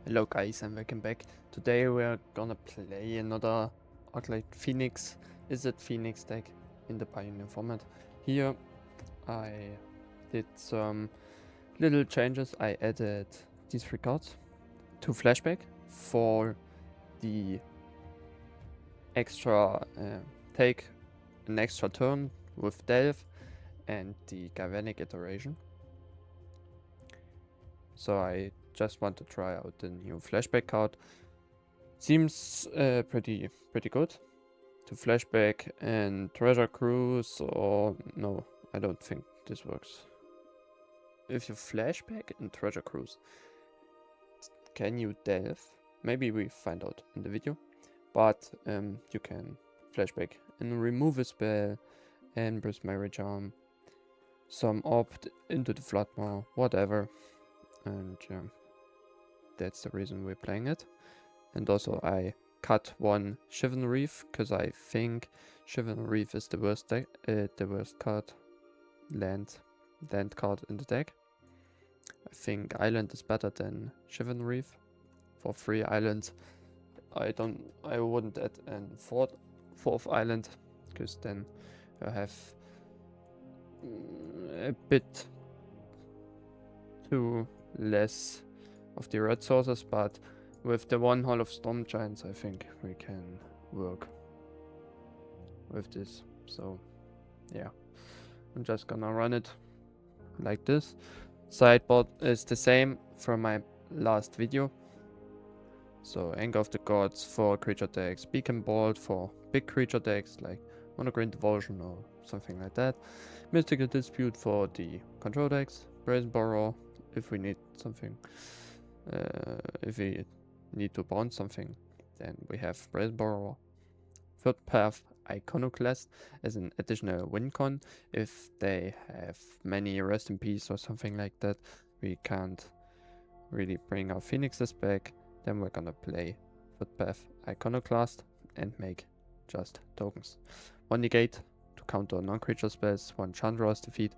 Hello guys and welcome back. Today we're gonna play another Izzet Phoenix Izzet Phoenix deck in the Pioneer format. Here I did some little changes. I added these three cards to Flashback for the extra take an extra turn with Delve and the Galvanic Iteration. So I just want to try out the new Flashback card. Seems pretty good to Flashback and Treasure Cruise, or no, I don't think this works. If you Flashback and Treasure Cruise, can you delve? Maybe we find out in the video, but you can Flashback and remove a spell and Prismatic Charm, some opt into the Floodmaw, whatever, and yeah, that's the reason we're playing it. And also I cut one Shivan Reef because I think Shivan Reef is the worst card land card in the deck. I think Island is better than Shivan Reef. For 3 islands, I wouldn't add a fourth island because then you have a bit too less of the red sources, but with the one Hall of Storm Giants, I think we can work with this. So, yeah, I'm just gonna run it like this. Sideboard is the same from my last video. So, Anger of the Gods for creature decks, Beacon Bolt for big creature decks like Monogreen Devotion or something like that, Mystical Dispute for the control decks, Brazen Borrow if we need something. If we need to bounce something, then we have Brazen Borrower. Third Path Iconoclast as an additional win con. If they have many Rest in Peace or something like that, we can't really bring our Phoenixes back. Then we're gonna play Third Path Iconoclast and make just tokens. 1 negate to counter non-creature spells, 1 Chandra's defeat.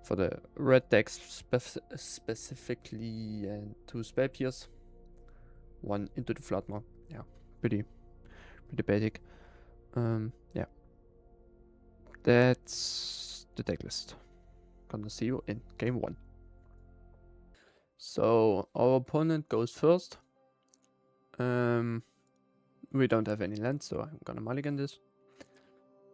For the red decks specifically, and 2 Spell Pierce, 1 into the Floodmaw. Yeah, pretty basic. Yeah, that's the deck list. Gonna see you in game 1. So our opponent goes first. We don't have any lands, so I'm gonna mulligan this.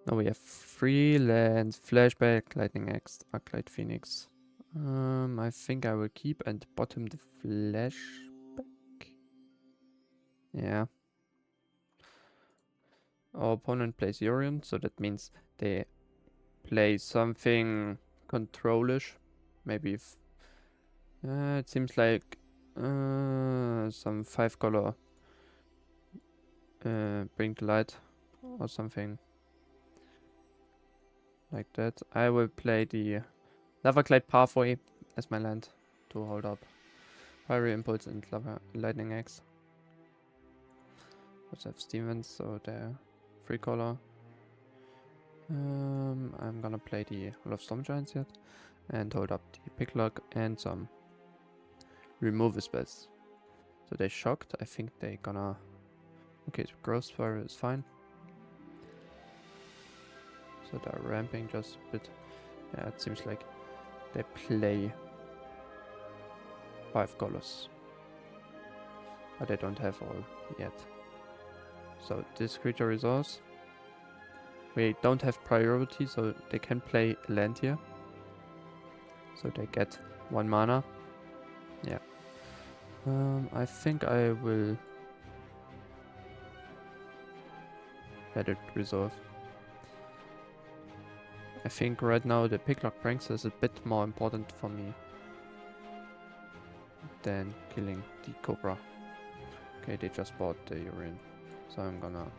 Now we have 3 lands: Flashback, Lightning Axe, Izzet Phoenix. I think I will keep and bottom the Flashback. Yeah. Our opponent plays Urion, so that means they play something controlish. Maybe if it seems like some 5-color Bring to Light or something like that. I will play the Lavaglide Pathway as my land to hold up Fiery Impulse and Lightning Axe. Also have Stevens, so they're 3-color. I'm gonna play the Hall of Storm Giants yet and hold up the Picklock and some remove spells. So they shocked. I think they gonna. Okay, so Growth Spiral is fine. So they're ramping just a bit. Yeah, it seems like they play 5 colors, but they don't have all yet. So this creature resource. We don't have priority, so they can play land here. So they get 1 mana. Yeah. I think I will let it resolve. I think right now the Picklock Pranks is a bit more important for me than killing the Cobra. Okay, they just bought the Urian. So I'm gonna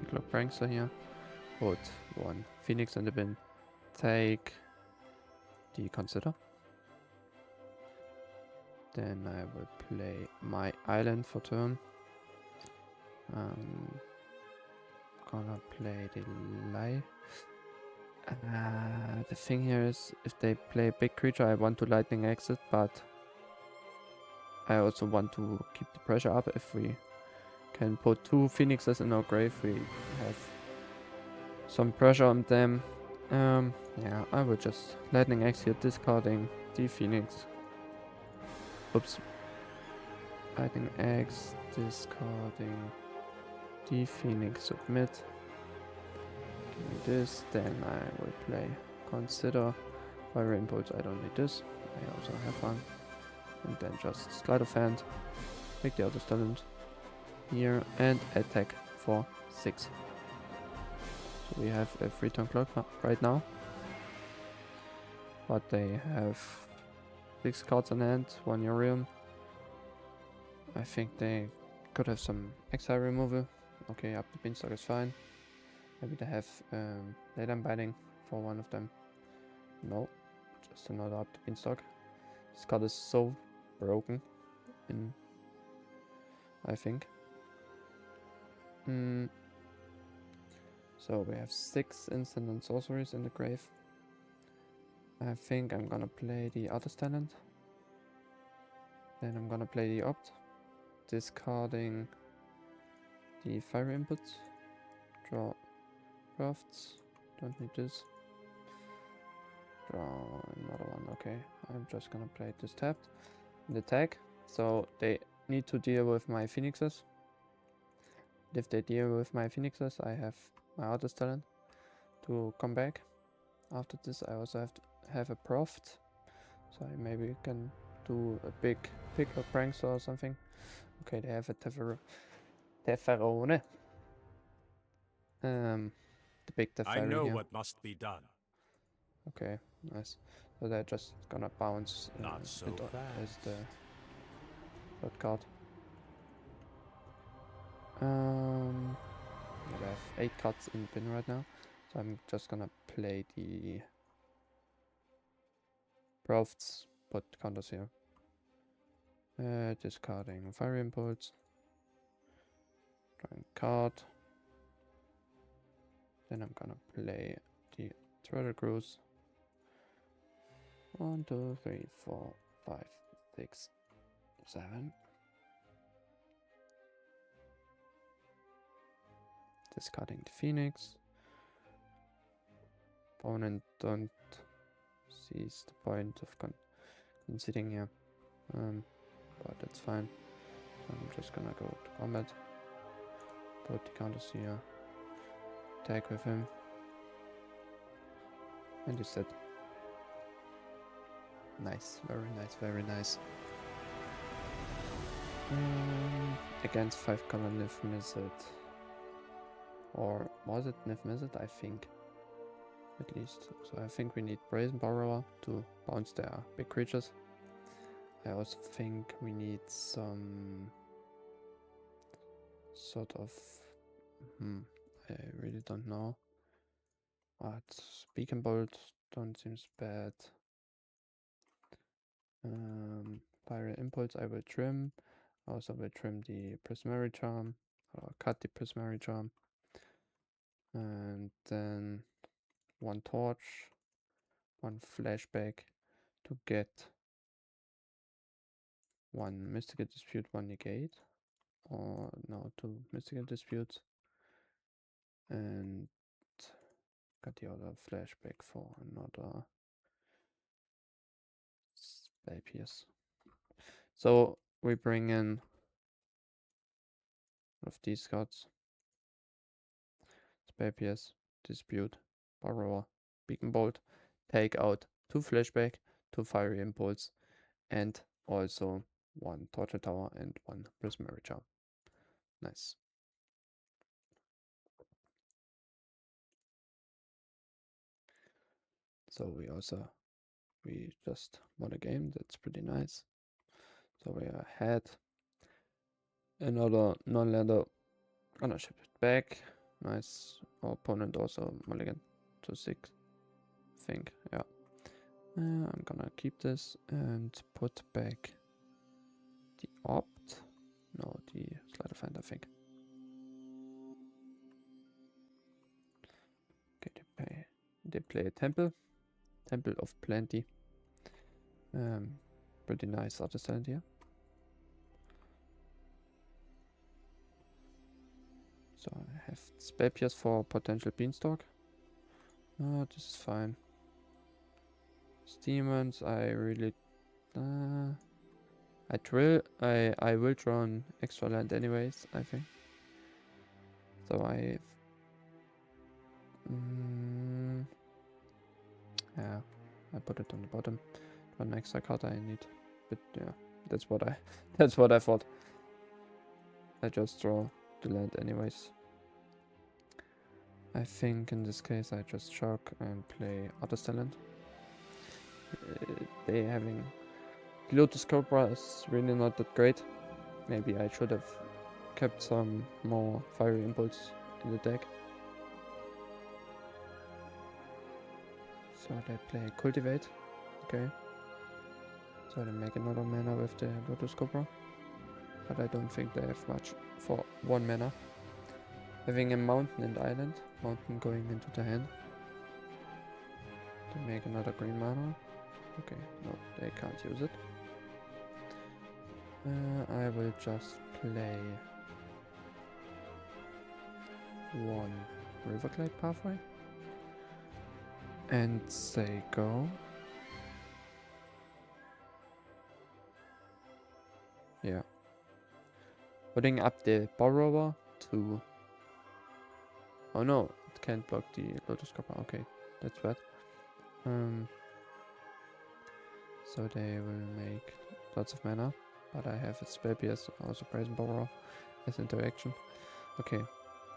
Picklock Prankster here. Put 1 Phoenix in the bin. Take the Consider. Then I will play my island for turn. Gonna play the Lie. The thing here is, if they play a big creature, I want to Lightning Exit, but I also want to keep the pressure up. If we can put 2 phoenixes in our grave, we have some pressure on them. Yeah, I will just Lightning Axe here, discarding the Phoenix. Oops. Lightning Axe, discarding the Phoenix, submit. Give me this, then I will play Consider. Fire Impulse, I don't need this. I also have one. And then just Sleight of Hand. Make the other talent here and attack for 6. So we have a 3-turn clock right now. But they have 6 cards on hand, 1 Urium. I think they could have some exile removal. Okay, up the Beanstalk is fine. Maybe they have Leyline Binding for one of them. No, just another up the Beanstalk. This card is so broken, I think. So we have 6 instant and sorceries in the grave. I think I'm gonna play the Artist Talent. Then I'm gonna play the Opt, discarding the Fire Inputs. Draw crafts. Don't need this. Draw another one. Okay, I'm just gonna play this tapped. And attack. So they need to deal with my Phoenixes. If they deal with my Phoenixes, I have my Artist Talent to come back. After this, I also have to have a Profit. So I maybe can do a big pick or pranks or something. Okay, they have a Teferone. The big Teferi I know here. what must be done. Okay, nice. So they're just gonna bounce Not so as fast. the third card. I have 8 cards in bin right now, so I'm just gonna play the Profits, put counters here. Discarding Fire Impulse. Drawing card. Then I'm gonna play the Treasure Cruise. 1, 2, 3, 4, 5, 6, 7. Discarding the Phoenix. Opponent don't sees the point of conceding here. But that's fine. I'm just gonna go to combat. Put the counters here. Attack with him. And he's dead. Nice, very nice, very nice. Against 5 color Niv Mizzet. Or was it Niv Mizzet? I think. At least. So I think we need Brazen Borrower to bounce their big creatures. I also think we need some sort of I really don't know. But Beacon Bolt don't seems bad. Fire Impulse I will trim. Also will trim the Prismary Charm, or cut the Prismary Charm. And then 1 Torch, 1 Flashback to get 1 Mystical Dispute, 1 Negate. Or no, 2 Mystical Disputes. And got the other Flashback for another Spell Pierce. So we bring in one of these cards. Spell Pierce, Dispute, Borrower, Beacon Bolt, take out 2 Flashback, 2 Fiery Impulse, and also 1 Torture Tower and 1 Prismary Charm. Nice. So we just won a game, that's pretty nice. So we are ahead. Another non-lander, gonna ship it back. Nice. Our opponent also mulligan to 6. Think, yeah. I'm gonna keep this and put back the Opt. No, the Sleight of Hand, I think. Okay, they play a Temple. Temple of Plenty. Pretty nice Artist Talent here. have spell pierce for potential beanstalk. Oh, this is fine. Demons, I really I will draw an extra land anyways, I think. So yeah, I put it on the bottom. One extra card I need. But yeah, that's what I thought. I just draw the land anyways. I think in this case I just shock and play other talent. They having Lotus Cobra is really not that great. Maybe I should have kept some more Fiery Impulse in the deck. So they play Cultivate. Okay. So they make another mana with the Lotus Cobra. But I don't think they have much for 1 mana. Having a mountain and island. Mountain going into the hand. To make another green mana. Okay, no, they can't use it. I will just play 1 Riverglade Pathway. And say go. Yeah. Putting up the Borrower to... Oh no, it can't block the Lotus Cobra. Okay, that's bad. So they will make lots of mana. But I have a spell pierce, also Brazen Borrower as interaction. Okay.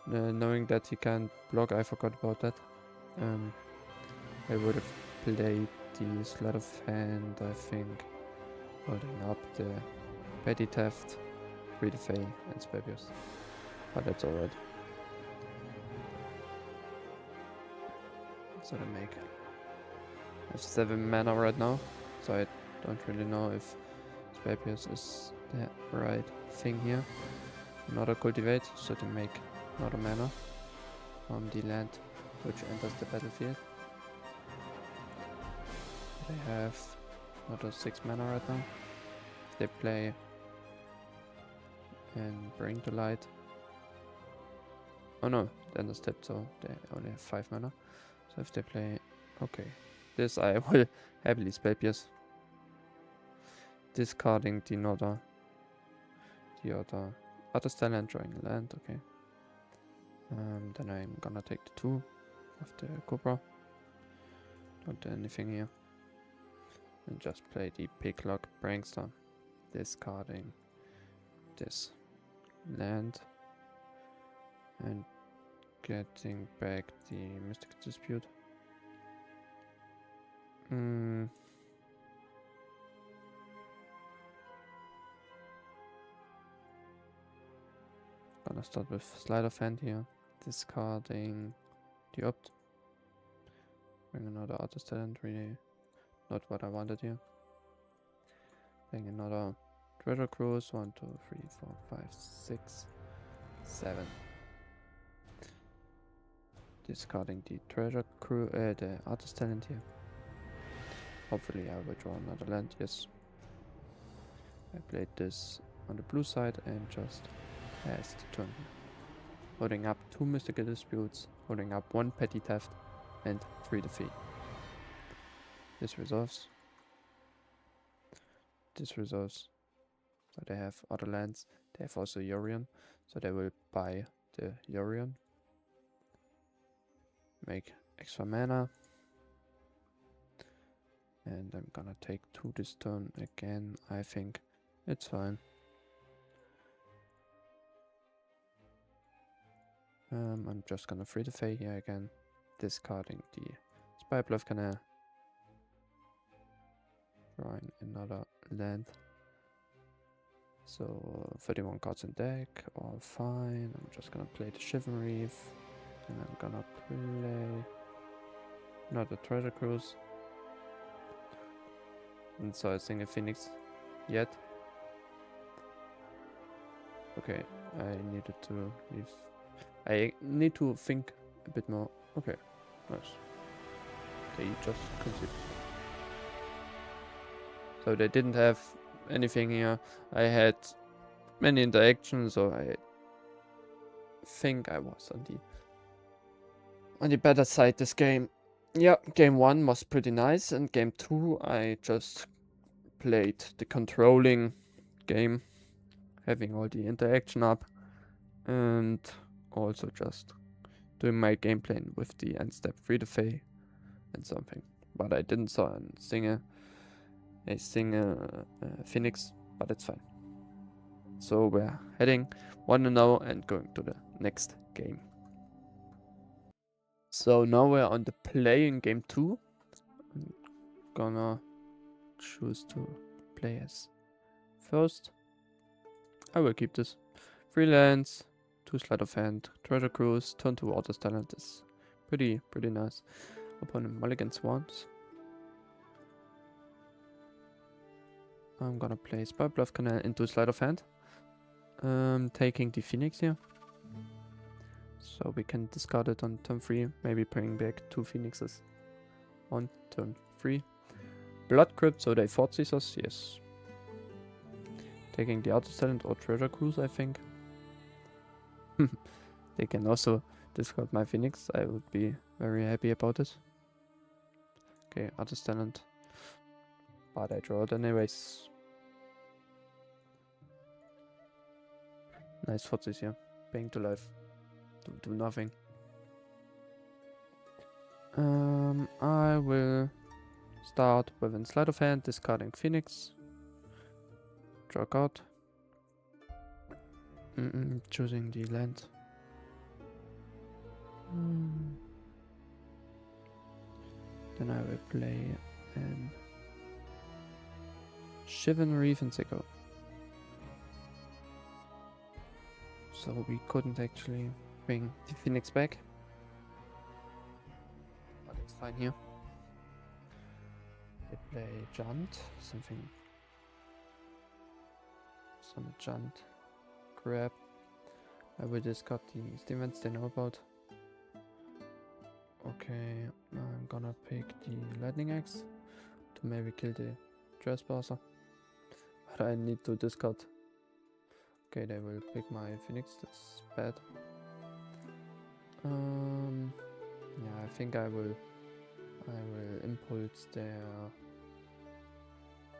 Knowing that he can't block, I forgot about that. I would have played the Sleight of Hand, I think. Holding up the Petty Theft, Greedy Fey, and spell pierce. But that's alright. So they make... I have 7 mana right now, so I don't really know if spell pierce is the right thing here. Another Cultivate, so they make another mana from the land which enters the battlefield. They have another 6 mana right now. If they play and Bring to Light. Oh no, the end is tapped, so they only have 5 mana. So if they play... Okay. This I will happily spell pierce. Discarding the other style and drawing a land, okay. Then I'm gonna take the 2 of the Cobra. Don't do anything here. And just play the Picklock Prankster. Discarding this land. And getting back the Mystic Dispute. Gonna start with Sleight of Hand here. Discarding the Opt. Bring another Artist Talent, really not what I wanted here. Bring another Treasure Cruise. 1, 2, 3, 4, 5, 6, 7. Discarding the Treasure Cruise, the Artist Talent here. Hopefully I will draw another land, yes. I played this on the blue side and just passed the turn. Holding up 2 Mystical Disputes, holding up 1 Petty Theft, and 3 Defeat. This resolves. This resolves. So they have other lands. They have also Yorion, so they will buy the Yorion. Make extra mana. And I'm gonna take 2 this turn again. I think it's fine. I'm just gonna free the Fae here again, discarding the Spire Bluff Canal, drawing another land. So 31 cards in deck, all fine. I'm just gonna play the Shivan Reef, and I'm gonna play another Treasure Cruise. And so I think a Phoenix yet. Okay, I needed to leave. I need to think a bit more. Okay, nice. They just conceded. So they didn't have anything here. I had many interactions, so I think I was on the better side this game. Yeah, game 1 was pretty nice, and game 2 I just played the controlling game, having all the interaction up, and also just doing my gameplay with the end step free to fay and something. But I didn't saw a single Phoenix, but it's fine. So we're heading 1-0 and going to the next game. So now we're on the play in game 2. I'm gonna choose to play as first. I will keep this. Freelance, 2 sleight of hand, treasure cruise, turn to water's talent is pretty nice. Opponent mulligan swamps. I'm gonna play Spy Bluff Canal into sleight of hand. Taking the Phoenix here. So we can discard it on turn 3, maybe bring back 2 Phoenixes on turn 3. Blood Crypt, so they force us, yes. Taking the Artist Talent or Treasure Cruise, I think. They can also discard my Phoenix, I would be very happy about it. Okay, Artist Talent. But I draw it anyways. Nice forces here, paying to life. Do nothing. I will start with a sleight of hand, discarding Phoenix. Draw card. Choosing the land. Then I will play an Shivan Reef and Sicko. So we couldn't actually bring the Phoenix back. But it's fine here. They play Junt, some Junt. Grab. I will discard the events they know about. Okay, I'm gonna pick the Lightning Axe to maybe kill the Trespasser. But I need to discard. Okay, they will pick my Phoenix, that's bad. Yeah, I think I will impulse their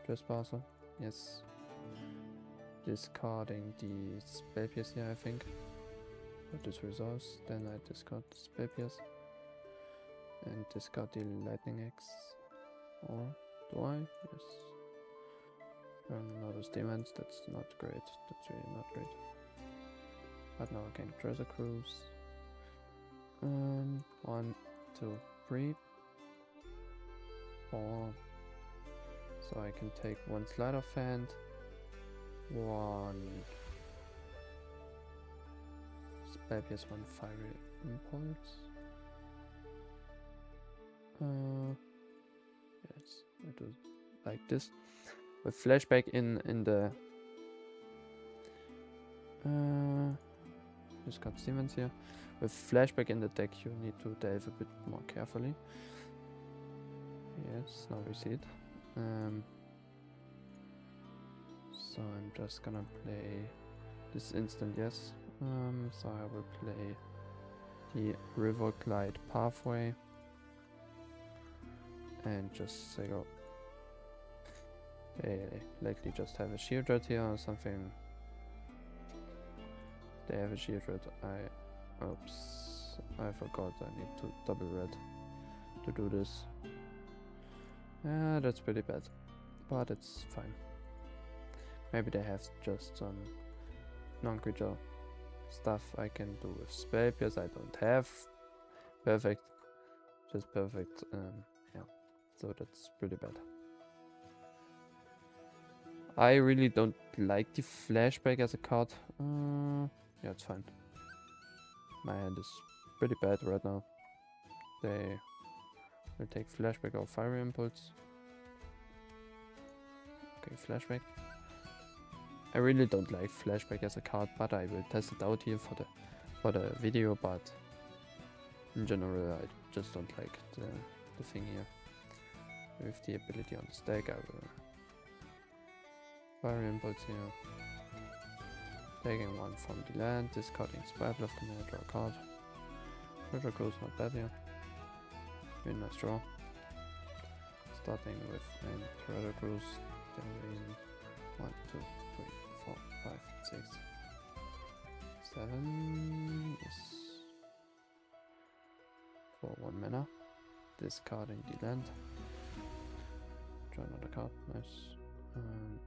Trespasser. Yes. Discarding the Spell Pierce here, I think. With this resource, then I discard the Spell Pierce. And discard the Lightning Axe. Or do I? Yes. Not as demons, that's not great. That's really not great. But now again, Treasure Cruise. 1, 2, 3, 4. So I can take 1 sleight of hand, 1 Spell Pierce, 1 Fiery Impulse. Yes, I do like this. With Flashback in the just got Stevens here. With Flashback in the deck, you need to delve a bit more carefully. Yes, now we see it. So I'm just gonna play this instant, yes. So I will play the River Glide Pathway and just say go. They likely just have a shield red here or something. They have a shield red. Oops, I forgot I need to double red to do this. Yeah, that's pretty bad, but it's fine. Maybe they have just some non-creature stuff I can do with Spell Pierce. I don't have. Perfect, just perfect. Yeah, so that's pretty bad. I really don't like the Flashback as a card. Yeah, it's fine. My hand is pretty bad right now. They will take Flashback or Fiery Impulse. Okay, Flashback. I really don't like Flashback as a card, but I will test it out here for the video. But in general, I just don't like the thing here. With the ability on the stack, I will Fire Impulse here. Taking one from the land, discarding Spell of the mana, draw a card. Treasure Cruise, not bad here. Really nice draw. Starting with an Treasure Cruise, then 1, 2, 3, 4, 5, 6, 7. Yes. For 1 mana. Discarding the land. Draw another card, nice. And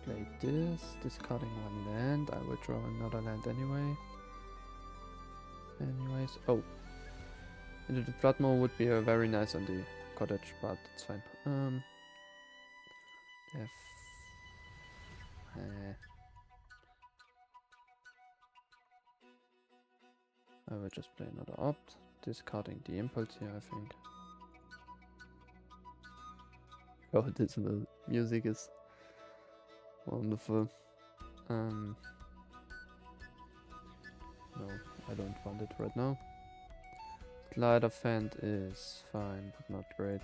play this, discarding 1 land. I will draw another land anyway. Anyways, oh, into the blood moon would be very nice on the cottage, but it's fine. F. I will just play another opt, discarding the impulse here, I think. Oh, this music is wonderful. No, I don't want it right now. Sleight of hand is fine, but not great.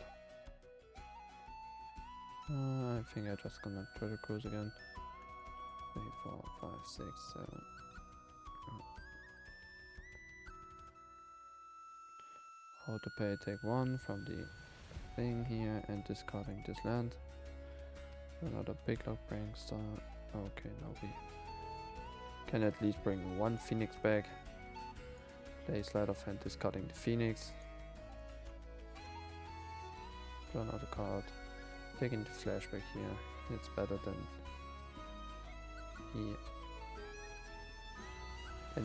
I think I'm just gonna Treasure Cruise again. 3, 4, 5, 6, 7. How to pay, take 1 from the thing here and discarding this land. Another big lock brings okay, now we can at least bring 1 Phoenix back. Play Sleight of Hand, discarding the Phoenix. Draw another card. Taking the Flashback here. It's better than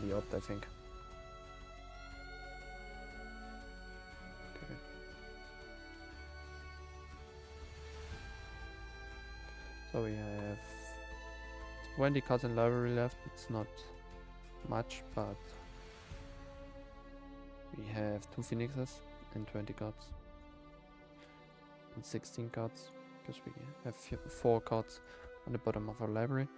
the opt, I think. Okay. So we have 20 cards in library left. It's not much, but we have 2 Phoenixes and 20 cards. And 16 cards, because we have 4 cards on the bottom of our library.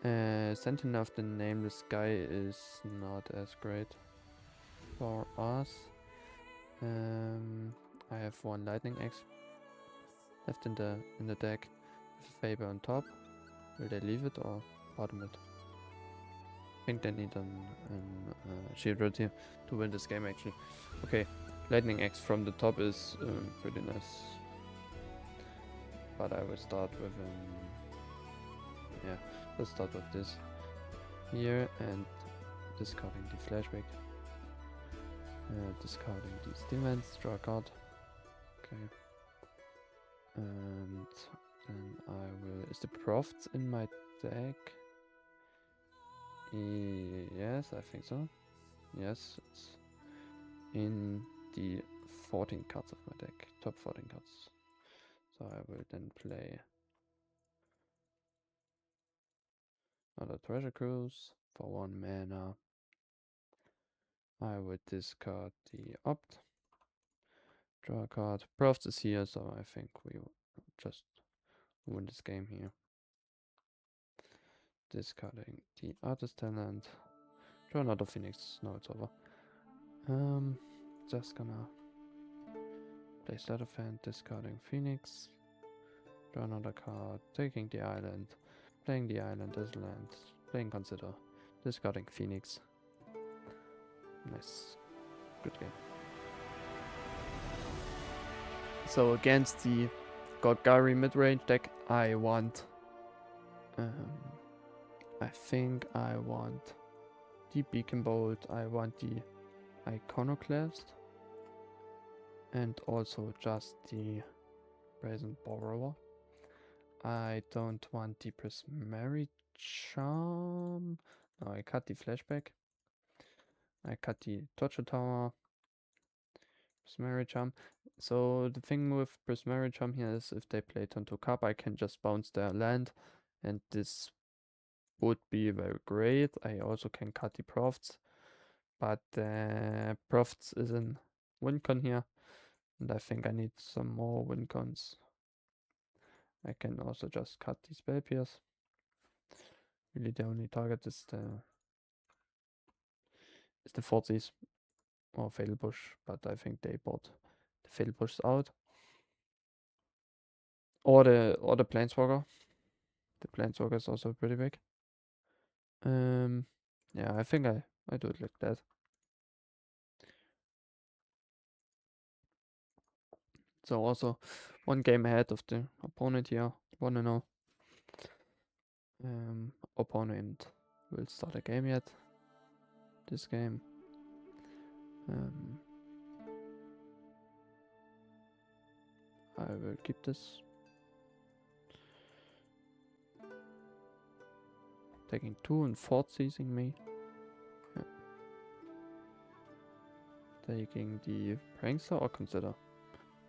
Sentinel of the Nameless Sky is not as great for us. I have 1 Lightning Axe left in the deck. Faber on top. Will they leave it or bottom it? I think they need an shield right here to win this game actually. Okay, Lightning Axe from the top is pretty nice. But I will start with yeah, let's start with this here and discarding the Flashback. Discarding the Stillmans, draw a card. Okay. And then I will... Is the Profts in my deck? Yes, I think so. Yes, it's in the 14 cards of my deck. Top 14 cards. So I will then play another Treasure Cruise for 1 mana. I would discard the opt. Draw a card. Profts is here, so I think we will just win this game here. Discarding the Artist Talent. Draw another Phoenix. No, it's over. Just gonna play Sleight of Hand, discarding Phoenix. Draw another card, taking the island, playing the island as land, playing Consider, discarding Phoenix. Nice. Good game. So against the Golgari midrange deck, I want... I think I want the Beacon Bolt, I want the Iconoclast, and also just the Brazen Borrower. I don't want the Prismary Charm. No, I cut the Flashback. I cut the Torture Tower. Prismary Charm. So the thing with Prismary Charm here is if they play turn 2 Cup, I can just bounce their land, and this would be very great. I also can cut the Profts, but Profts is in Wincon here, and I think I need some more Wincons. I can also just cut the Spell Pierce. Really the only target is the is the 40s or Fatal Push, but I think they bought the Fatal Push out. Or the Planeswalker. The Planeswalker is also pretty big. Yeah, I think I do it like that. So also 1 game ahead of the opponent here, 1-0. Opponent will start a game yet. This game. I will keep this. Taking 2 and 4 seizing me. Yeah. Taking the Prankster or Consider.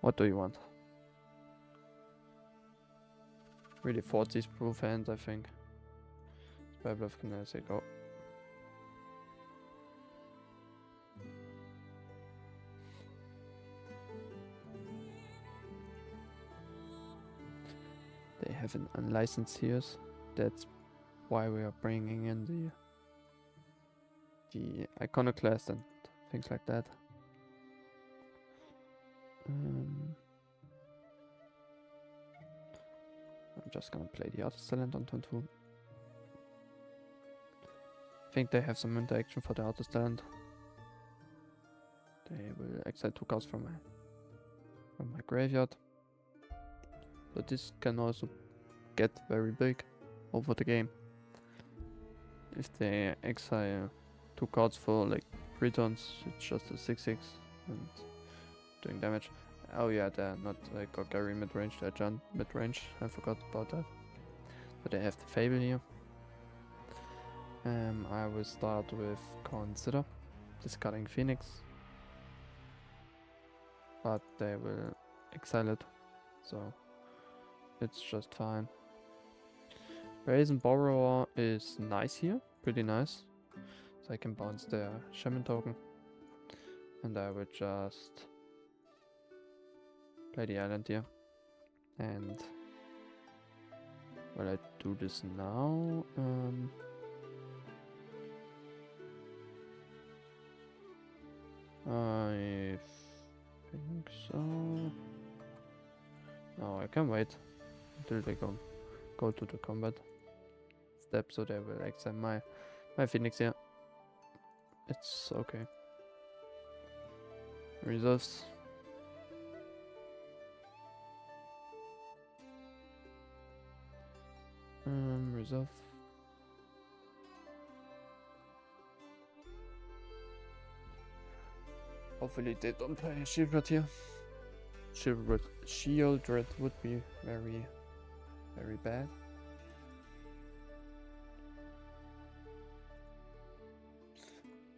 What do you want? Really 40s proof hand, I think. Spellbluff can I say go. They have an unlicensed here. That's why we are bringing in the Iconoclast and things like that. I'm just gonna play the Artist Talent on turn 2. I think they have some interaction for the Artist Talent. They will exile 2 cards from my graveyard. So this can also get very big over the game. If they exile 2 cards for like 3 turns, it's just a 6/6 and doing damage. Oh yeah, they're not Gary midrange, they're John midrange. I forgot about that. But they have the Fable here. I will start with Consider, discarding Phoenix. But they will exile it, so it's just fine. Brazen Borrower is nice here, pretty nice. So I can bounce their Shaman token. And I will just play the island here. And will I do this now? I think so. No, I can wait until they go to the combat step, so they will exile my Phoenix here. It's okay. Resolves. Resolve. Hopefully they don't play Shieldred here. Shieldred would be very, very bad.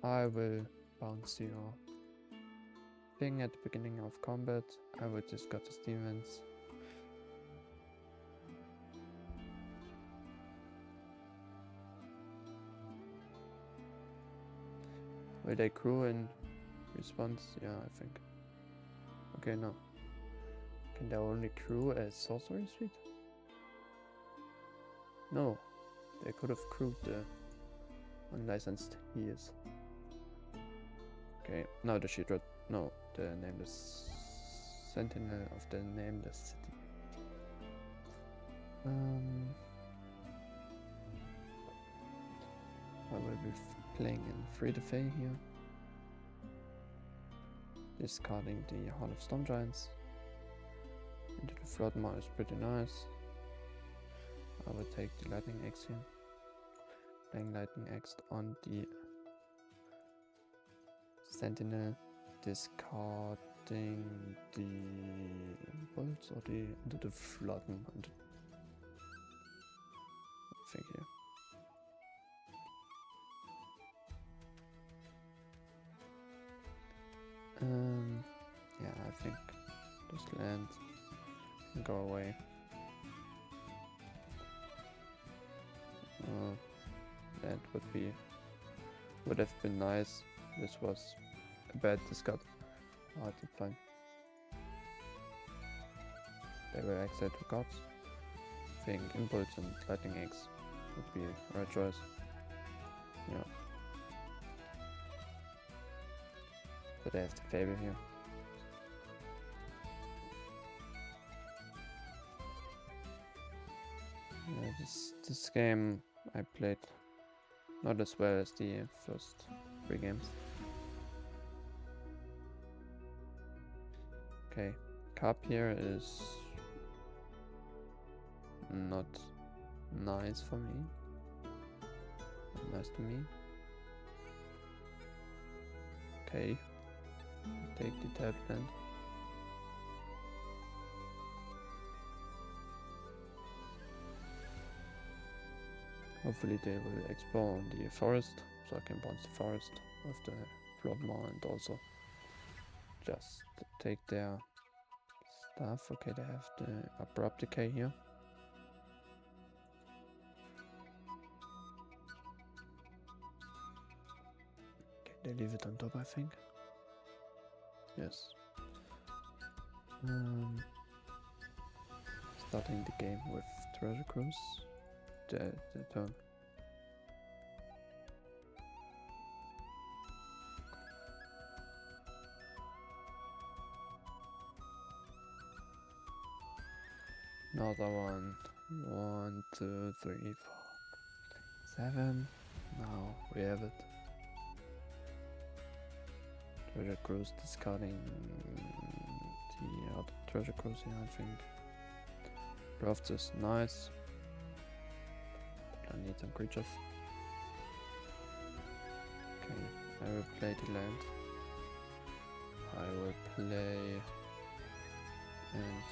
I will bounce your thing at the beginning of combat. I will discard the Stevens. Will they crew in response? Yeah, I think. Okay, no. Can they only crew as sorcery suite? No. They could have crewed the unlicensed he is. Okay, now the Shieldred. No, the nameless Sentinel of the nameless city. I will be playing in Free the Fae here. Discarding the Hall of Storm Giants. Into the Floodmaw is pretty nice. I will take the Lightning Axe here. Playing Lightning Axe on the Sentinel. Discarding the Bolts or into the Floodmaw. I think here. Yeah, I think just land and go away. That would have been nice. This was a bad discard. Oh, it's fine. They will exile 2 cards. I think Impulse and Lightning Axe would be a right choice. Yeah. But I have the Fable here. Yeah, this game I played not as well as the first 3 games. Okay, Cup here is not nice for me. Not nice to me. Okay, take the tablet. Hopefully they will explore on the forest, so I can bounce the forest with the Flopmore and also just take their stuff. Okay, they have the Abrupt Decay here. Okay, they leave it on top, I think. Yes. Starting the game with Treasure Cruise. The turn. Another one. 1, 2, 3, 4, 7. Now we have it. Treasure Cruise discarding the other Treasure Cruise here, I think. Draft is nice. I need some creatures. Okay, I will play the land. I will play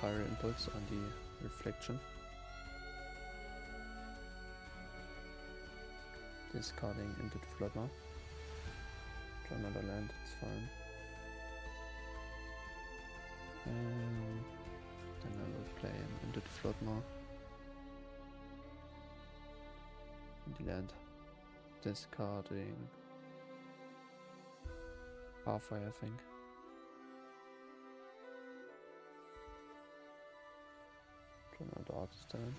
Fire Impulse on the Reflection. Discarding into the Floodmore. Draw another land, it's fine. Then I will play into the Floodmore. The land. Discarding halfway, I think. Draw another artist talent.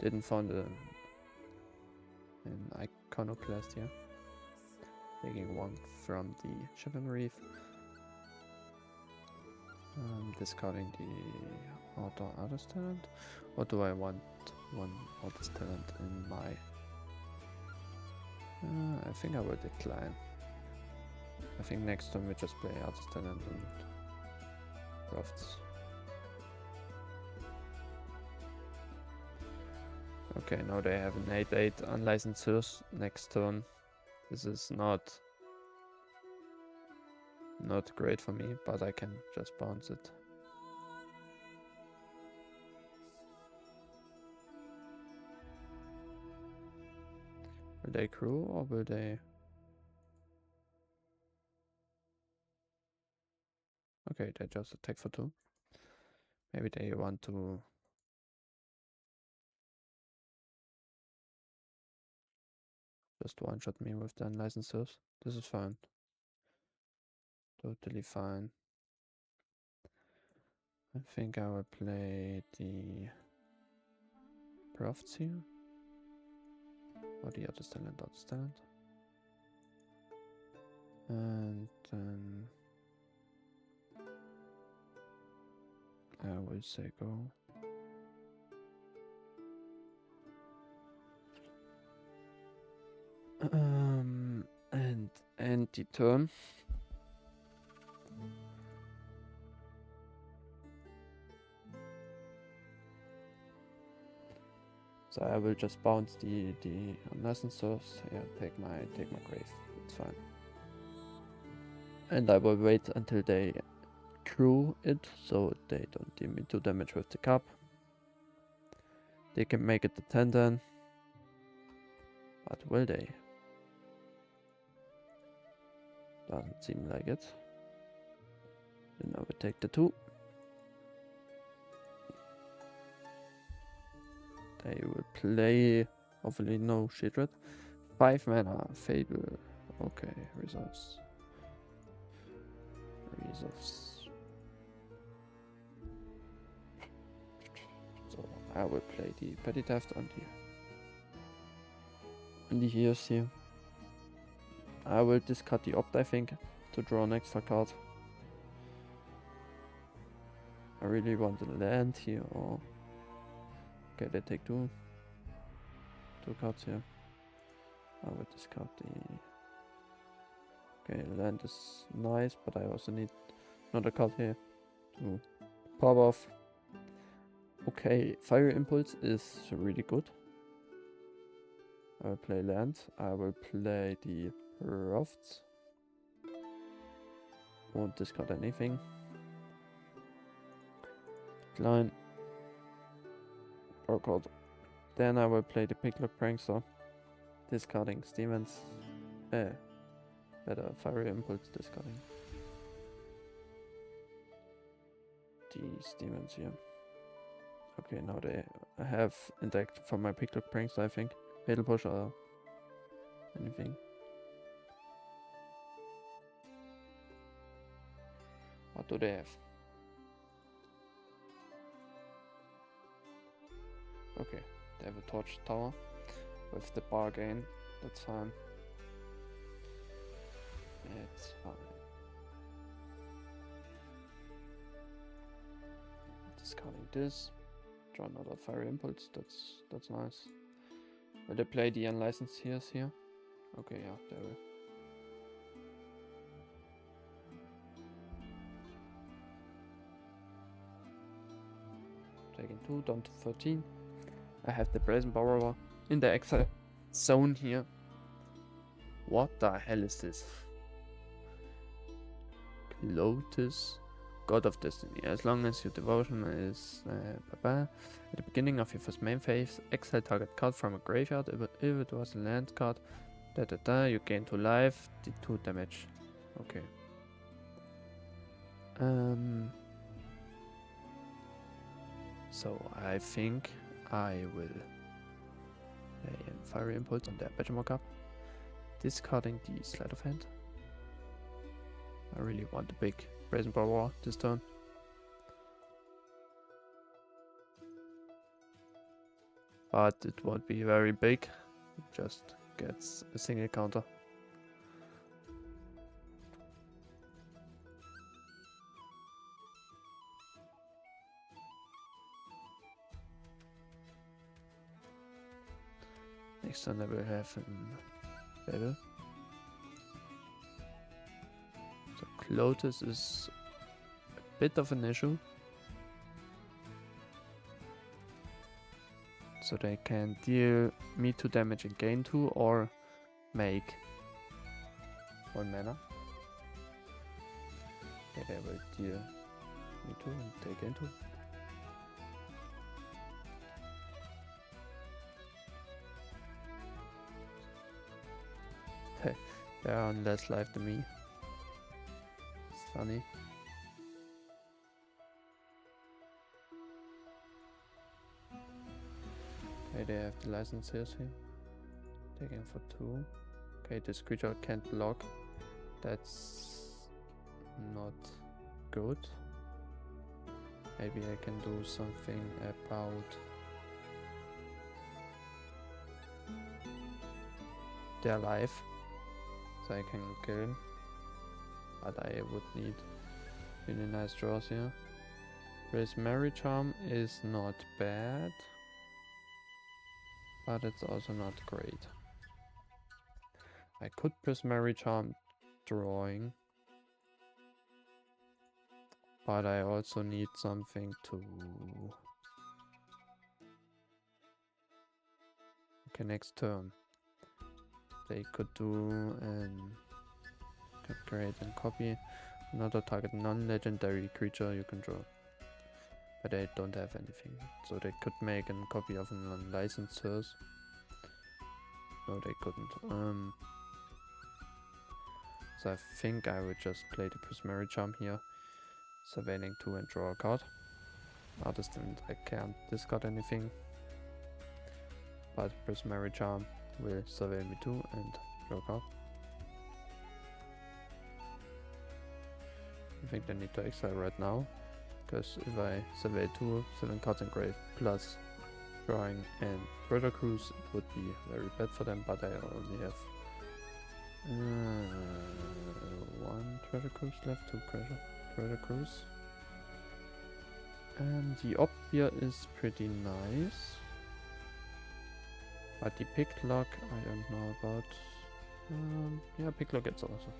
Didn't find an Iconoclast here. Taking one from the Shivan Reef. Discarding the auto artist talent. Or do I want one artist talent in my... I think I will decline. I think next time we just play artist talent and drafts. Okay, now they have an 8/8 unlicensed source next turn. This is not great for me, but I can just bounce it. Will they crew or will they... Okay, they just attack for 2. Maybe they want to... just one-shot me with the unlicensed source. This is fine. Totally fine. I think I will play the Profts here. Or the other talent, And then I will say go. And end the turn. So I will just bounce the unlicensed source. Yeah, take my grave. It's fine. And I will wait until they crew it, so they don't deal me 2 damage with the cup. They can make it the 10 then. But will they? Doesn't seem like it. Then I will take the 2. They will play, hopefully no shit red. 5 mana, Fable. Okay, resolves. So I will play the Petty Theft on the heroes here. I will discard the Opt, I think. to draw an extra card. I really want to land here, or okay, they take two cards here. I will discard the. Okay, land is nice, but I also need another card here to pop off. Okay, Fire Impulse is really good. I will play land. I will play the Rafts. Won't discard anything. Decline. Draw card. Then I will play the Picklock Prankster. Discarding Stevens. Better Fire Impulse discarding. The Stevens here. Okay, now they have intact for my Picklock Prankster, I think. Fatal Push or anything. What do they have? Okay, they have a Torch Tower with the bargain. That's fine. It's fine. Discarding this. Draw another Fire Impulse. That's nice. Will they play the Unlicensed Heroes here? Okay, yeah, they will. Taking 2, down to 13. I have the Brazen Borrower in the exile zone here. What the hell is this? Lotus, God of Destiny. As long as your devotion is at the beginning of your first main phase, exile target card from a graveyard. If it was a land card, you gain 2 life, did 2 damage. Okay. So I think I will play a Fire Impulse on the Benchmark up, discarding the Sleight of Hand. I really want the big Brazen Borrower this turn. But it won't be very big, it just gets a single counter. Next turn I will have a Babel. So Lotus is a bit of an issue. So they can deal me 2 damage and gain 2, or make 1 mana. Okay, they will deal me 2 and they gain 2. They are on less life than me. It's funny. Okay, they have the licenses here. Taking for 2. Okay, this creature can't block. That's not good. Maybe I can do something about their life, so I can kill him. But I would need really nice draws here. Prismary Charm is not bad, but it's also not great. I could Prismary Charm drawing, but I also need something to... Okay, next turn. They could do and create and copy another target non-legendary creature you control. But they don't have anything. So they could make a copy of an unlicensed source. No, they couldn't. So I think I would just play the Prismary Charm here. Surveilling 2 and draw a card. Artisan, I can't discard anything. But Prismary Charm will surveil me 2 and draw a card. I think they need to exile right now, because if I survey 2, 7 cards in grave plus drawing and Brother Cruise, it would be very bad for them, but I only have 1, treasure cruise left, 2 treasure cruise. And the op here is pretty nice. But the picklock, I don't know about. Yeah, picklock it's also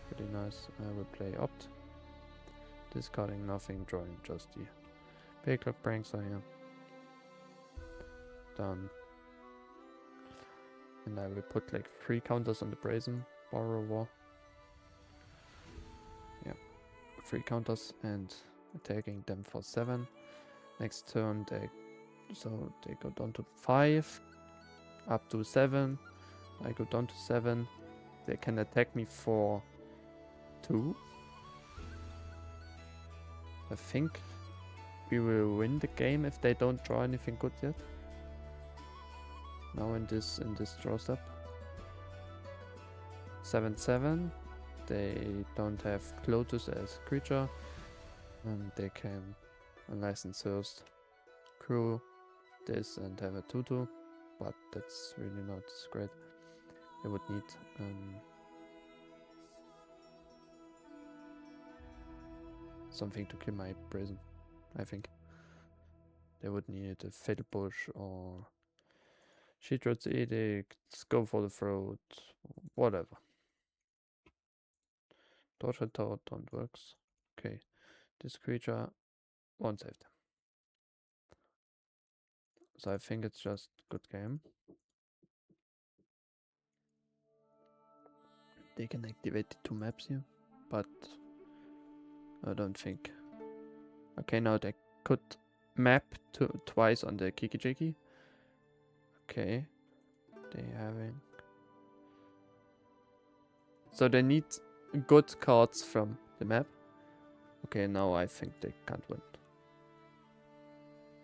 pretty nice. I will play opt. Discarding nothing, drawing just the picklock prankster here. Done. And I will put like 3 counters on the brazen borrower. Yeah, 3 counters and attacking them for 7. Next turn they go down to 5, up to 7. I go down to 7. They can attack me for 2. I think we will win the game if they don't draw anything good yet. Now in this draw step. 7/7. They don't have Clotus as creature, and they can unlicense first crew this and have a 2/2, but that's really not great. They would need something to kill my brazen. I think they would need a Fatal Push or Sheetroad's Edict, go for the throat, whatever. Torture Tower don't works. Okay, this creature won't save them. So I think it's just good game. They can activate the 2 maps here, but I don't think. Okay, now they could map twice on the Kiki Jiki. Okay, they having. So they need good cards from the map. Okay, now I think they can't win.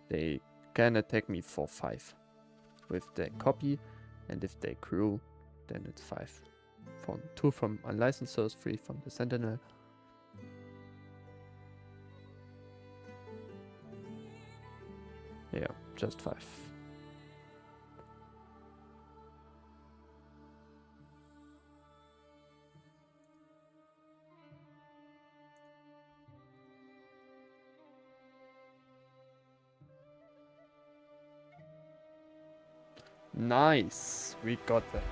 They can attack me for 5 with the copy, and if they crew, then it's 5. 2 from unlicensed source, 3 from the Sentinel. Yeah, just 5. Nice, we got that.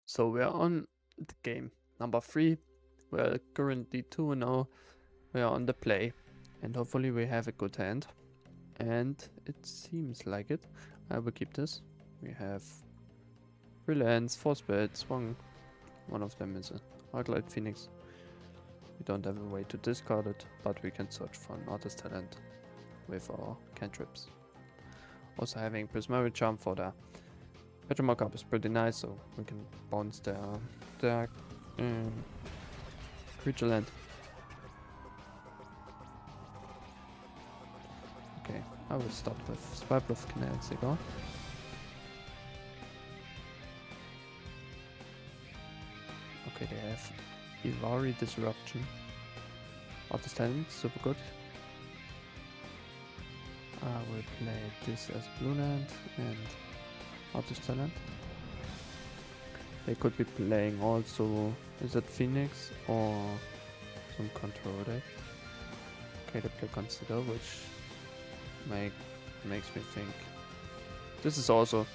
So we're on the game number 3. We're currently 2-0. We're on the play, and hopefully we have a good hand. And it seems like it. I will keep this. We have 3 lands, 4 spells, one of them is a Izzet Phoenix. We don't have a way to discard it, but we can search for an artist talent with our cantrips. Also having Prismari Charm for the Petra Mockup is pretty nice, so we can bounce their creature land. Okay, I will start with Swipe of Canal Cigar. Okay, they have Ivari Disruption. Artist talent, super good. I will play this as blue land and Artist talent. They could be playing also Izzet Phoenix or some control deck. Okay, they play Consider, which makes me think this is also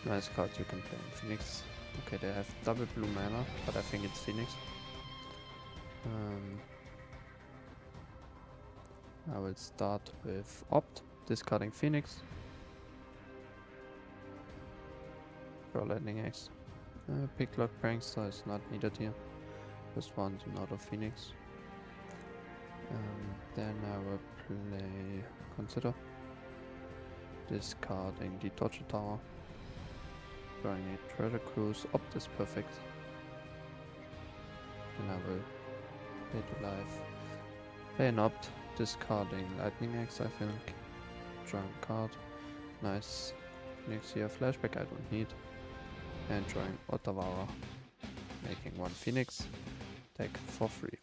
a nice card you can play in Phoenix. Okay, they have double blue mana, but I think it's Phoenix. I will start with Opt, discarding Phoenix. Draw Lightning Axe. Picklock Prankster is not needed here. Just one out of Phoenix. Then I will play Consider. Discarding the Torture Tower. Drawing a Treasure Cruise. Opt is perfect. And I will pay to life. Play an Opt. Discarding Lightning Axe, I think. Drawing a card. Nice. Next here, Flashback I don't need. And drawing Otawara. Making 1 Phoenix. Take for free.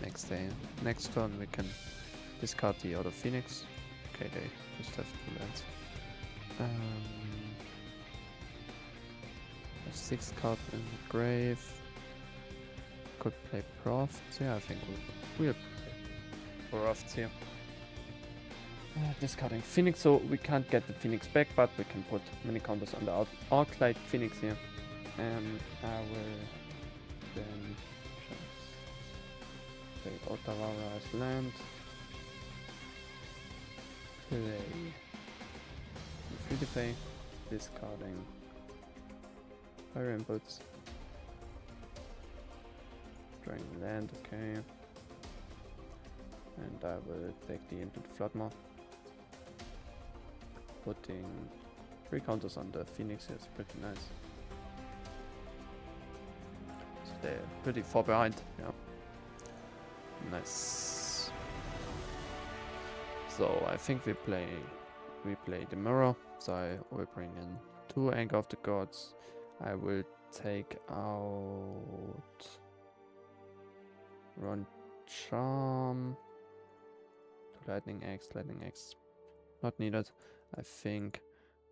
next turn we can discard the other Phoenix. Okay, they just have 2 lands. 6 card in the grave. Could play Profts here. I think we'll play Profts here. Discarding Phoenix, so we can't get the Phoenix back, but we can put many counters on the Arclight Phoenix here. And I will then just play Otawara as land. Play Free Defay, discarding Fire Inputs. Drawing land, okay. And I will take the into the Floodmore. Putting 3 counters on the Phoenix is pretty nice. So they're pretty far behind, yeah. Nice. So I think we play the mirror. So I will bring in 2 Anger of the Gods. I will take out Run Charm. Lightning Axe, not needed. I think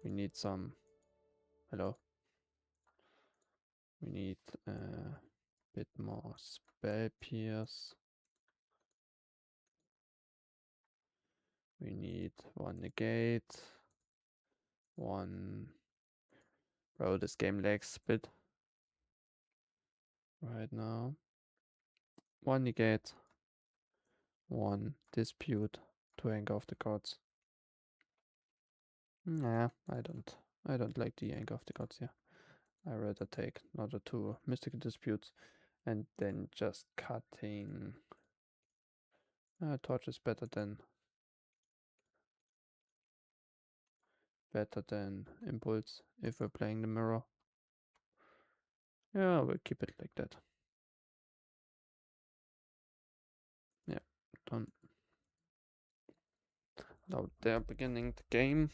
we need some. Hello. We need a bit more Spell Pierce. We need 1 negate. 1. Bro, this game lags a bit right now. 1 negate. 1 dispute. 2 Anger of the Gods. Nah, I don't like the Anger of the Gods here. I rather take another 2 mystical disputes and then just cutting. Torch is better than Impulse if we're playing the mirror. Yeah, we'll keep it like that. Yeah, done. Now they're beginning the game.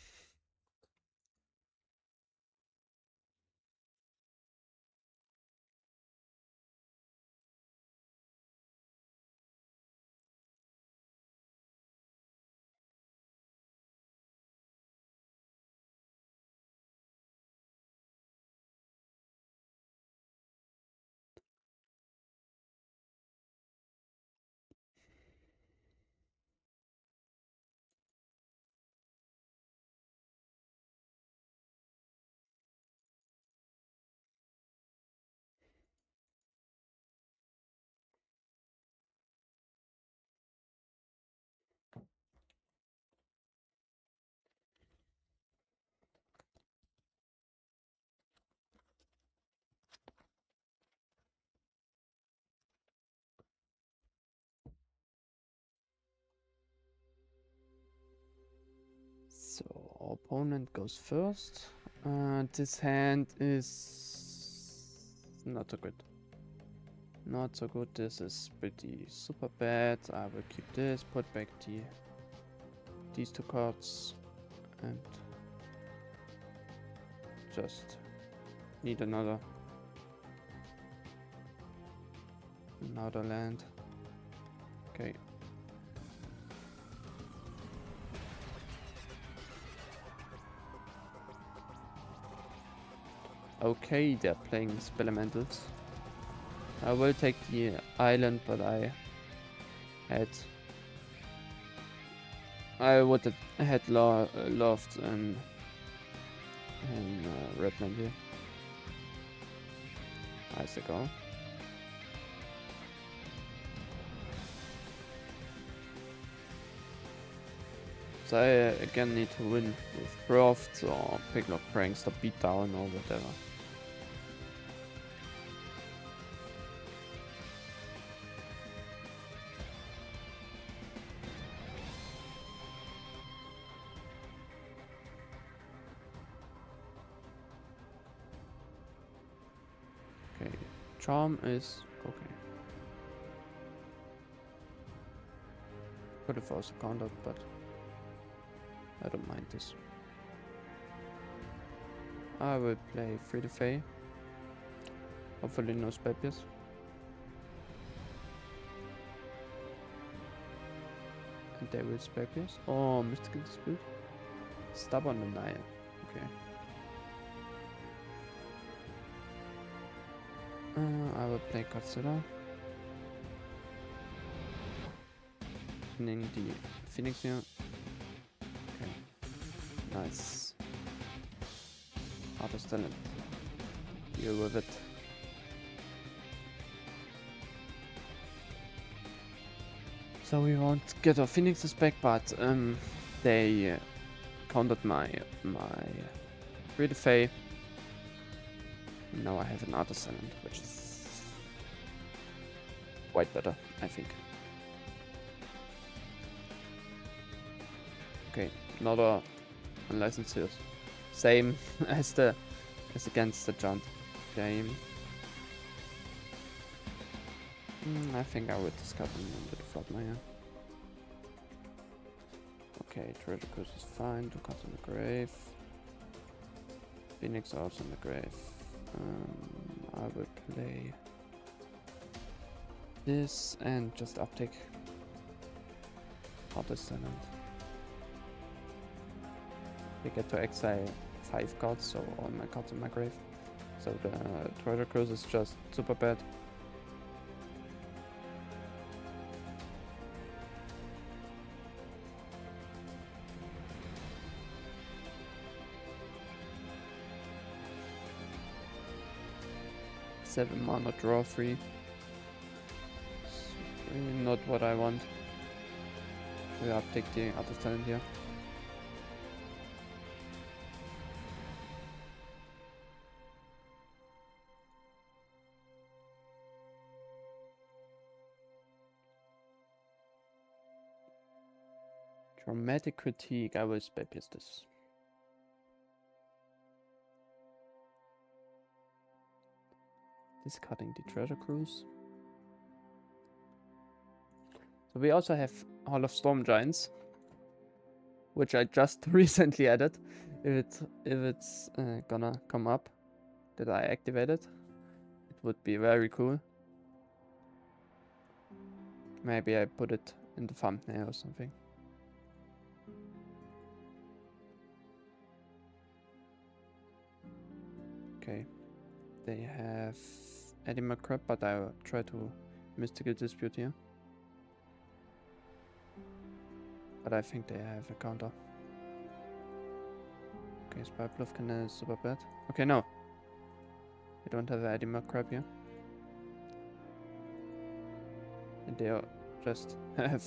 So our opponent goes first. This hand is not so good. Not so good. This is pretty super bad. I will keep this, put back these 2 cards, and just need another land. Okay. Okay, they're playing Spellementals. I will take the island, but I would have had loved and Redland here. Icicle. So I again need to win with Profts or Picklock Prankster Beatdown or whatever. Okay, Charm is okay. Could have also countered, but I don't mind this. I will play Free Defay. Hopefully no Spell Pierce. And they will spec this. Oh, Mystical Dispute. Stubborn Denial. Okay. I will play Godzilla. Opening the Phoenix here. Okay. Nice. Artist talent. Deal with it. So we won't get our Phoenixes back, but they countered my Read Fey. Now I have an Artist talent, which is quite better, I think. Okay, another unlicensed seals. Same as against the giant game. I think I would discard him with the Floodmire. Okay, Treasure Cruise is fine. 2 cards in the grave. Phoenix also in the grave. I will play this and just uptick Artist Talent. I get to exile 5 cards, so all my cards in my grave. So the Treasure Cruise is just super bad. Seven mana, draw 3. It's really not what I want. We uptick the Artist Talent here. Dramatic Critique, I will spell pierce this. Discarding the Treasure Cruise. So we also have Hall of Storm Giants, which I just recently added. If it's gonna come up that I activate it, it would be very cool. Maybe I put it in the thumbnail or something. Okay, they have Eddie Crab, but I will try to Mystical Dispute here. But I think they have a counter. Okay, Spellbluff Canal is super bad. Okay, no. We don't have Eddie Crab here. And they just have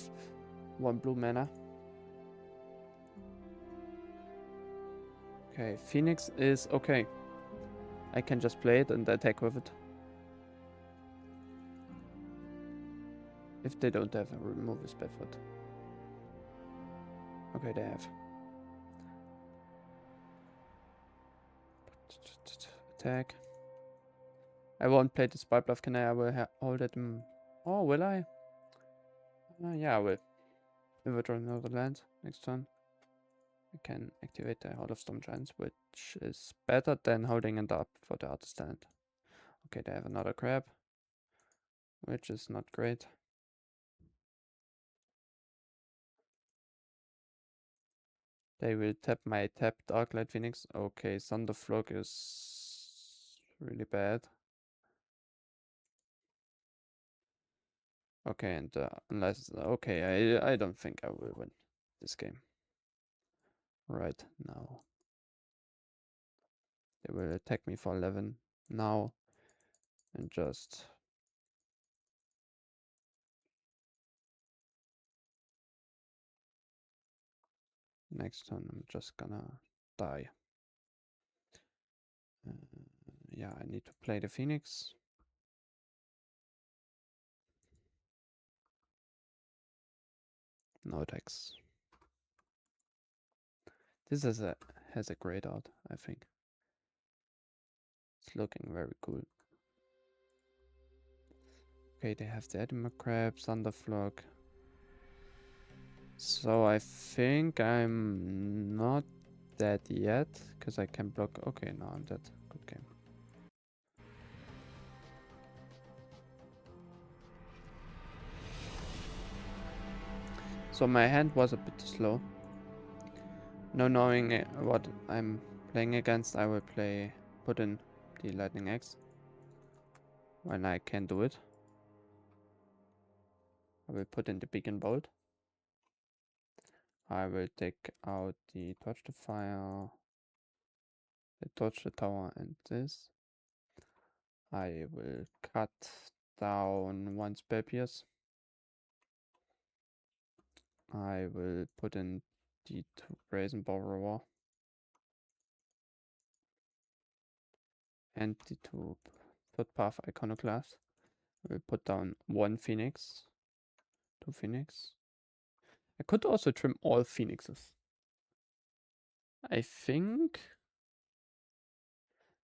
1 blue mana. Okay, Phoenix is okay. I can just play it and attack with it. If they don't have a remove his Bedford. Okay, they have. Attack. I won't play the Spellbluff Canal, I will hold it. Oh, will I? Yeah, I will. If I draw another land next turn, I can activate the Hall of Storm Giants, which is better than holding it up for the Artist Talent. Okay, they have another crab, which is not great. They will tap my tapped Darklight Phoenix. Okay, Thunderflog is really bad. Okay, and unless okay, I don't think I will win this game. Right now, they will attack me for 11 now, and just next turn I'm just gonna die. Yeah, I need to play the Phoenix. No attacks. This has a great art, I think. It's looking very cool. Okay, they have the Edema Crab, Thunderflog. So I think I'm not dead yet, because I can block. Okay, now I'm dead. Good game. So my hand was a bit slow. Now knowing what I'm playing against, I will put in the Lightning Axe when I can do it. I will put in the Beacon Bolt. I will take out the Torch the Fire, the Torch the Tower, and this. I will cut down one Spell Pierce. I will put in the 2 Brazen Borrower and the 2 Footpath Iconoclast. I will put down 1 Phoenix, 2 Phoenix. I could also trim all Phoenixes. I think.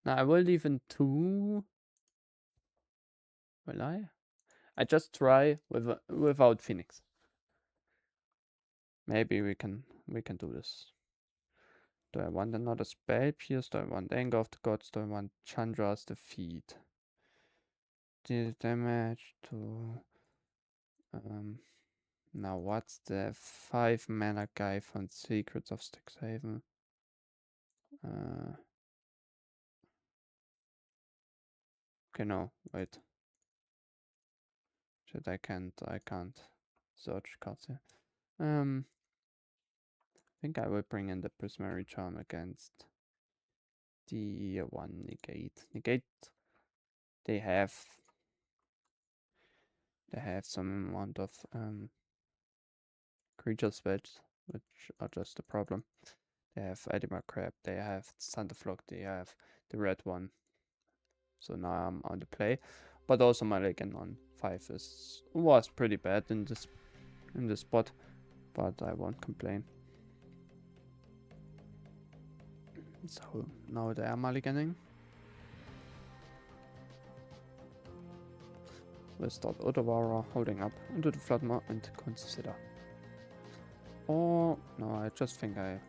Now I will leave in 2. Will I? I just try without Phoenix. Maybe we can do this. Do I want another Spell Pierce? Do I want Anger of the Gods? Do I want Chandra's Defeat? Deal damage to now what's the 5 mana guy from Secrets of Strixhaven? Okay, no, wait. Shit, I can't search cards here. I think I will bring in the Prismary Charm against the 1 Negate. Negate, they have some amount of creature spells, which are just a problem. They have Edema Crab, they have Thunderflock, they have the red one. So now I'm on the play. But also my Legend on 5 was pretty bad in this spot, but I won't complain. So now they are mulliganing. We'll start Otawara holding up into the Floodmore and consider. Oh no, I just think I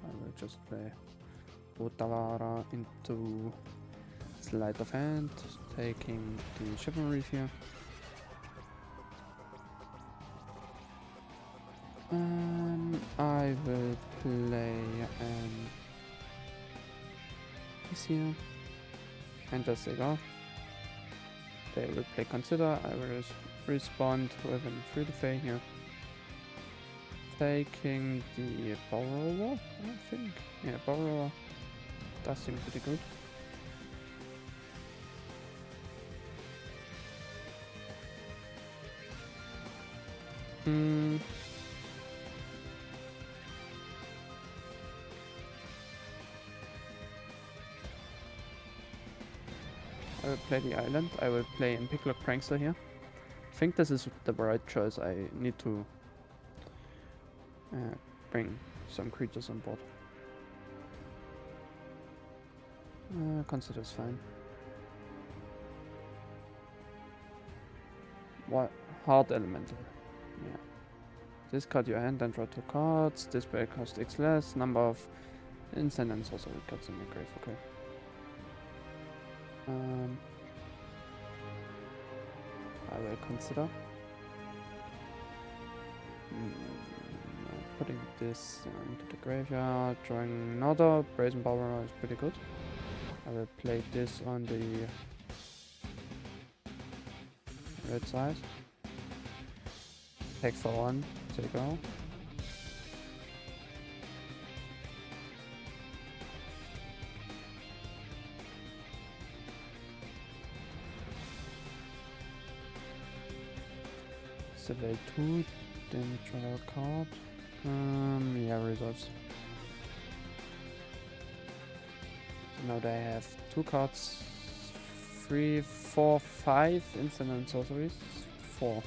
will just play Otawara into Sleight of Hand, taking the Chivalry here. I will play this here and just take off. They will play Consider. I will respond with an Free to Fey here. Taking the Borrower, I think. Yeah, Borrower does seem pretty good. I will play the island. I will play in Picklock Prankster here. I think this is the right choice. I need to bring some creatures on board. Consider's fine. What? Hard Elemental. Yeah. Discard your hand and draw 2 cards. Display cost X less. Number of instant and sorcery cards in your grave. Okay. I will consider putting this into the graveyard, drawing another Brazen Borrower is pretty good. I will play this on the red side. Take for 1, take out. Survey 2, then draw a card. Yeah, resolves. So now they have 2 cards, 3, 4, 5 instant and sorceries. 4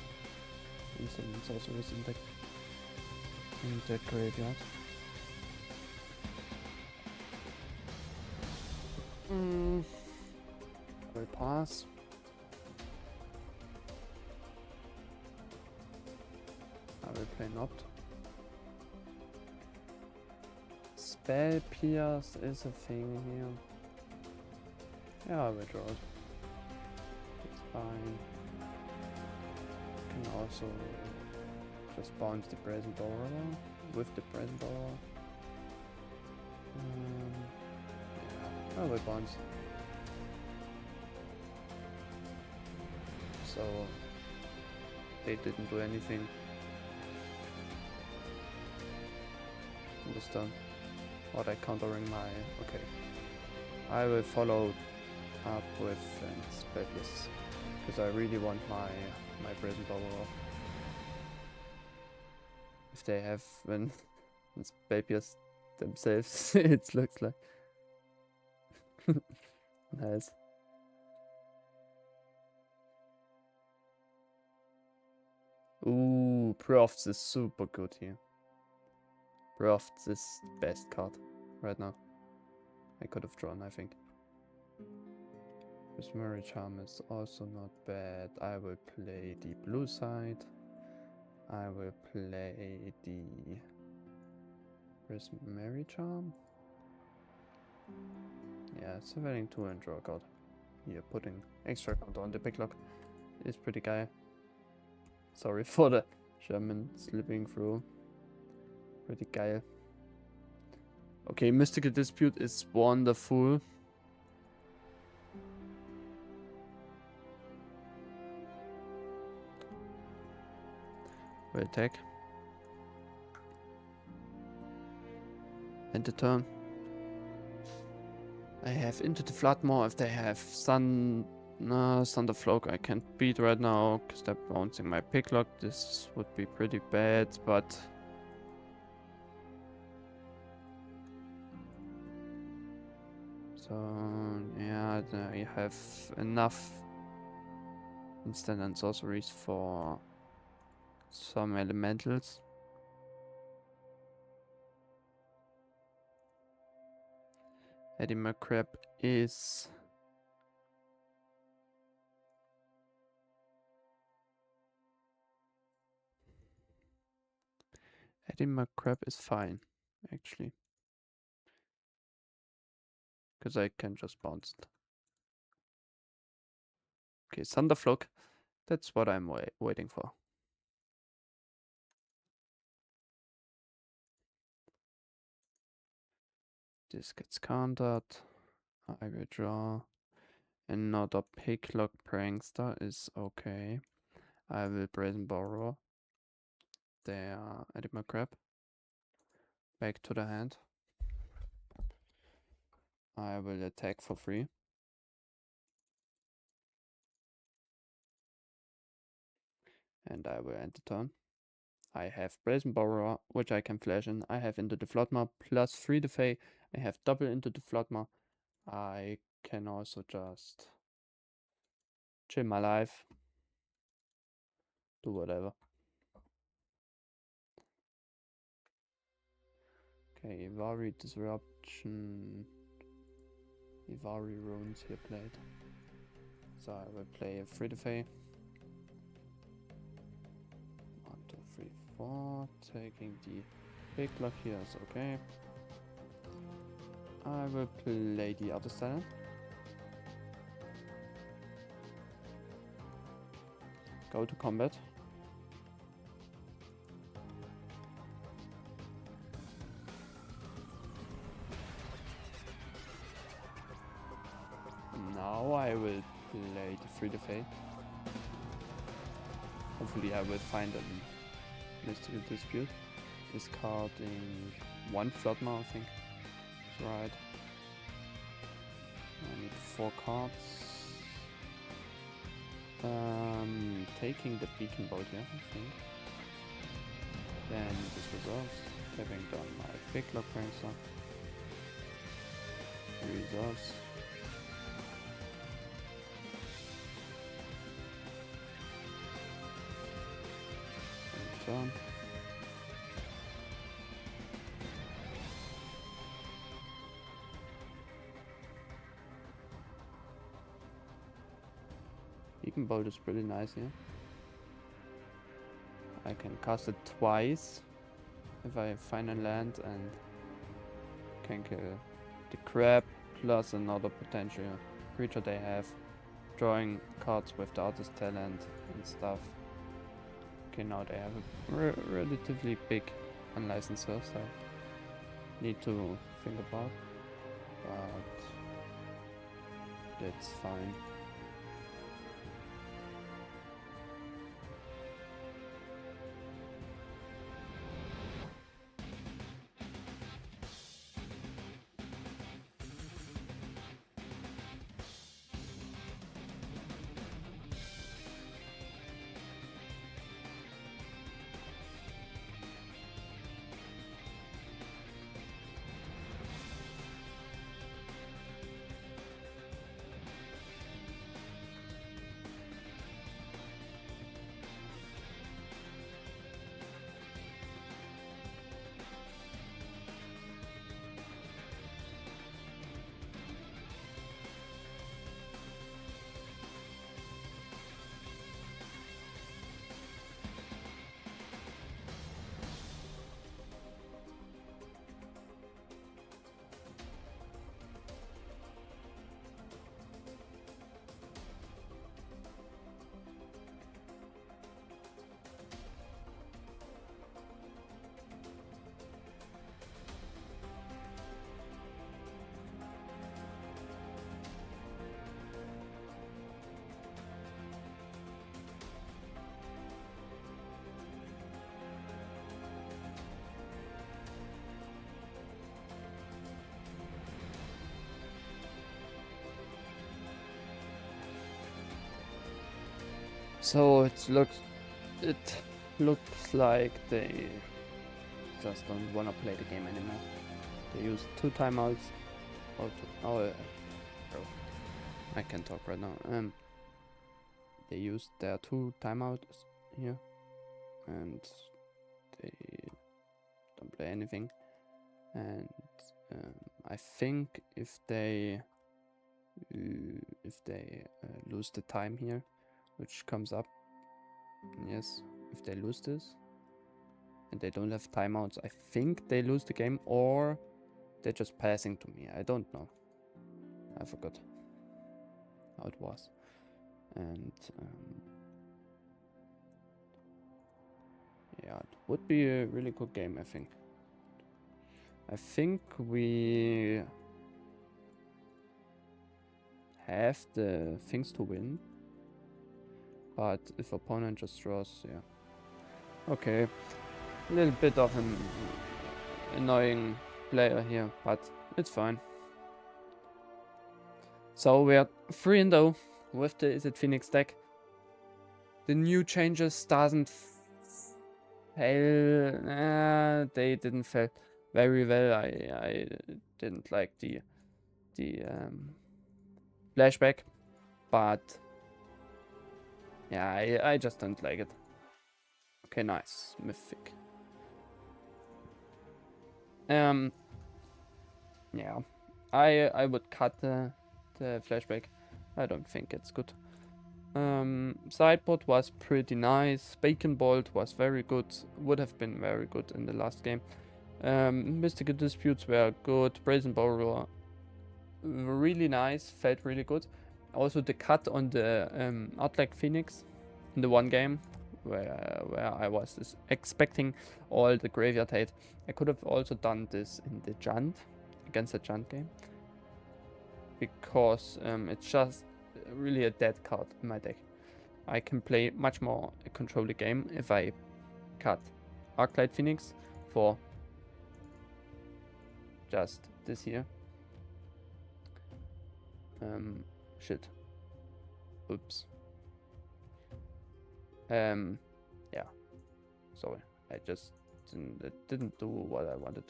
instant and sorceries in the graveyard. I will pass. I will play not. Spell Pierce is a thing here. Yeah, I will draw it. It's fine. Can also Just bounce the present borrower with the present borrower. Yeah, I will bounce. So they didn't do anything in this turn. Or they countering my... okay. I will follow up with Spellementals, because I really want my present borrower. If they have when Spellementals themselves, it looks like nice. Ooh, Profts is super good here. Profts is the best card right now. I could have drawn, I think. Prismary Charm is also not bad. I will play the blue side. I will play the Prismary Charm. Yeah, surveying 2 and draw a card. Here, putting extra counter on the pick lock is pretty geil. Sorry for the German slipping through. Pretty geil. Okay, Mystical Dispute is wonderful. We'll attack. End the turn. I have Into the Floodmaw. If they have Thunderflock, I can't beat right now because they're bouncing my picklock. This would be pretty bad, but so yeah, I have enough instant and sorceries for some elementals. Eddie McCrab is... Eddie McCrab is fine, actually. Because I can just bounce it. Okay, Thunderflock. That's what I'm waiting for. This gets countered. I will draw. Another picklock prankster is okay. I will brazen borrow. There, Eddie McCrab. Back to the hand. I will attack for free. And I will end the turn. I have Brazen Borrower, which I can flash in. I have Into the Floodmaw plus 3 Defay. I have double Into the Floodmaw. I can also just chill my life. Do whatever. Okay, Ivari Disruption. Ivari Runes here played. So I will play a 3 Defay. 1, 2, 3, 4. Taking the big lock here is okay. I will play the other style. Go to combat. Now I will play the 3 Defay. Hopefully I will find a Mystical Dispute. Discarding 1 Floodmaw, I think. That's right. I need 4 cards. Taking the Beacon Bolt here, I think. Then this resolves. Tapping down my Picklock Prankster. Resolves. Turn. Beacon Bolt is pretty nice here. I can cast it twice if I find a land and can kill the crab plus another potential creature they have. Drawing cards with the artist talent and stuff Okay, now they have a relatively big unlicensed server, so need to think about, but that's fine. So it looks like they just don't wanna play the game anymore. They use 2 timeouts. Oh, I can talk right now. They used their 2 timeouts here, and they don't play anything. And I think if they lose the time here, which comes up, yes, if they lose this and they don't have timeouts, I think they lose the game, or they're just passing to me. I don't know. I forgot how it was. And yeah, it would be a really good game, I think. I think we have the things to win, but if opponent just draws, yeah. Okay, a little bit of an annoying player here, but it's fine. So we're 3-0 with the Izzet Phoenix deck. The new changes doesn't fail. They didn't fail very well. I didn't like the flashback, but yeah, I just don't like it. Okay, nice mythic. Yeah, I would cut the flashback. I don't think it's good. Sideboard was pretty nice. Bacon Bolt was very good. Would have been very good in the last game. Mystical Disputes were good. Brazen Borrower, really nice. Felt really good. Also the cut on the Izzet Phoenix in the one game where I was expecting all the graveyard hate. I could have also done this in the Junt, against the Junt game, because it's just really a dead card in my deck. I can play much more control the game if I cut Izzet Phoenix for just this here. Shit. Oops. Yeah. Sorry. I just didn't do what I wanted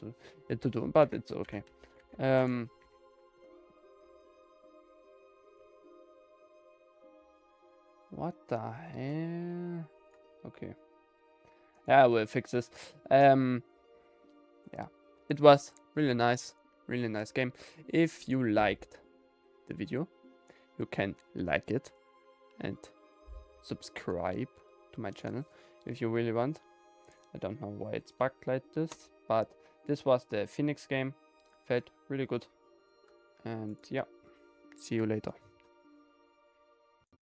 it to do, but it's okay. What the hell? Okay. Yeah, we'll fix this. Yeah. It was really nice game. If you liked the video, you can like it and subscribe to my channel if you really want. I don't know why it's bugged like this, but this was the Phoenix game. Felt really good. And yeah, see you later.